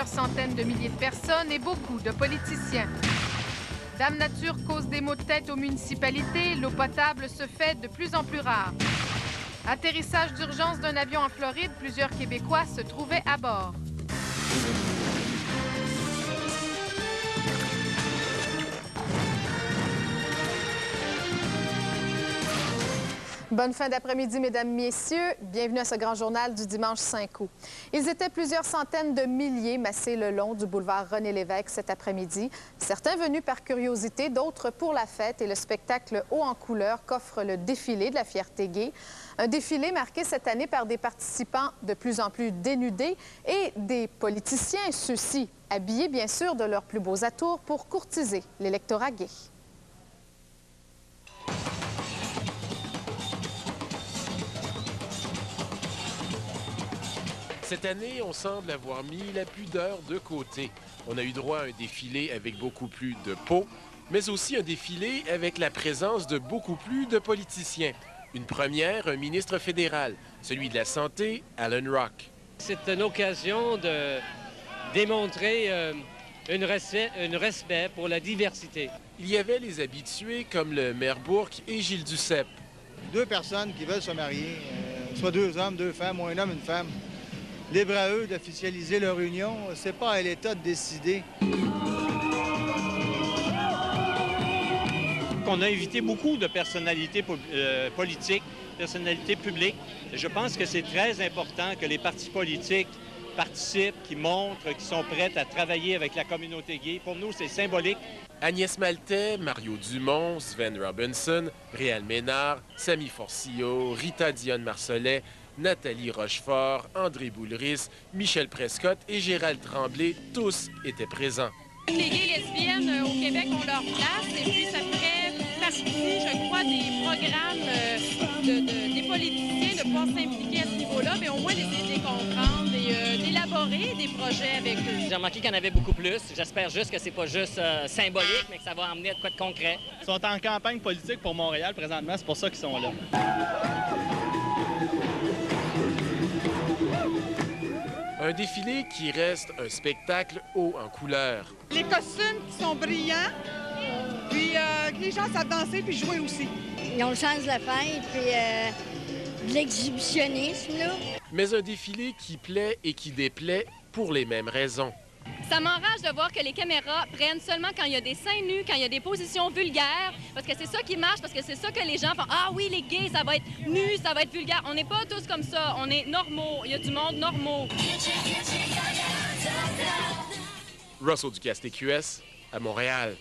plusieurs centaines de milliers de personnes et beaucoup de politiciens. Dame Nature cause des maux de tête aux municipalités. L'eau potable se fait de plus en plus rare. Atterrissage d'urgence d'un avion en Floride. Plusieurs Québécois se trouvaient à bord. Bonne fin d'après-midi, mesdames, messieurs. Bienvenue à ce grand journal du dimanche 5 août. Ils étaient plusieurs centaines de milliers massés le long du boulevard René-Lévesque cet après-midi. Certains venus par curiosité, d'autres pour la fête et le spectacle haut en couleur qu'offre le défilé de la fierté gay. Un défilé marqué cette année par des participants de plus en plus dénudés et des politiciens, ceux-ci habillés bien sûr de leurs plus beaux atours pour courtiser l'électorat gay. Cette année, on semble avoir mis la pudeur de côté. On a eu droit à un défilé avec beaucoup plus de peau, mais aussi un défilé avec la présence de beaucoup plus de politiciens. Une première, un ministre fédéral, celui de la Santé, Alan Rock. C'est une occasion de démontrer un respect pour la diversité. Il y avait les habitués comme le maire Bourque et Gilles Duceppe. Deux personnes qui veulent se marier, soit deux hommes, deux femmes, ou un homme, une femme. Libre à eux d'officialiser leur union. C'est pas à l'État de décider. On a invité beaucoup de personnalités politiques, personnalités publiques. Je pense que c'est très important que les partis politiques participent, qui montrent qu'ils sont prêts à travailler avec la communauté gay. Pour nous, c'est symbolique. Agnès Maltais, Mario Dumont, Sven Robinson, Réal Ménard, Samy Forcillo, Rita Dionne-Marcellet, Nathalie Rochefort, André Boulris, Michel Prescott et Gérald Tremblay, tous étaient présents. Les gays et lesbiennes au Québec ont leur place et puis ça ferait partie, je crois, des programmes des politiciens de pouvoir s'impliquer à ce niveau-là, mais au moins d'essayer de les comprendre et d'élaborer des projets avec eux. J'ai remarqué qu'il y en avait beaucoup plus. J'espère juste que c'est pas juste symbolique, mais que ça va amener de quoi de concret. Ils sont en campagne politique pour Montréal présentement, c'est pour ça qu'ils sont là. Un défilé qui reste un spectacle haut en couleurs. Les costumes qui sont brillants, puis que les gens savent danser puis jouer aussi. Ils ont le sens de la fête, puis de l'exhibitionnisme, là. Mais un défilé qui plaît et qui déplaît pour les mêmes raisons. Ça m'enrage de voir que les caméras prennent seulement quand il y a des seins nus, quand il y a des positions vulgaires, parce que c'est ça qui marche, parce que c'est ça que les gens font. Ah oui, les gays, ça va être nu, ça va être vulgaire. On n'est pas tous comme ça, on est normaux. Il y a du monde normaux. Russell Ducasse, TQS, à Montréal.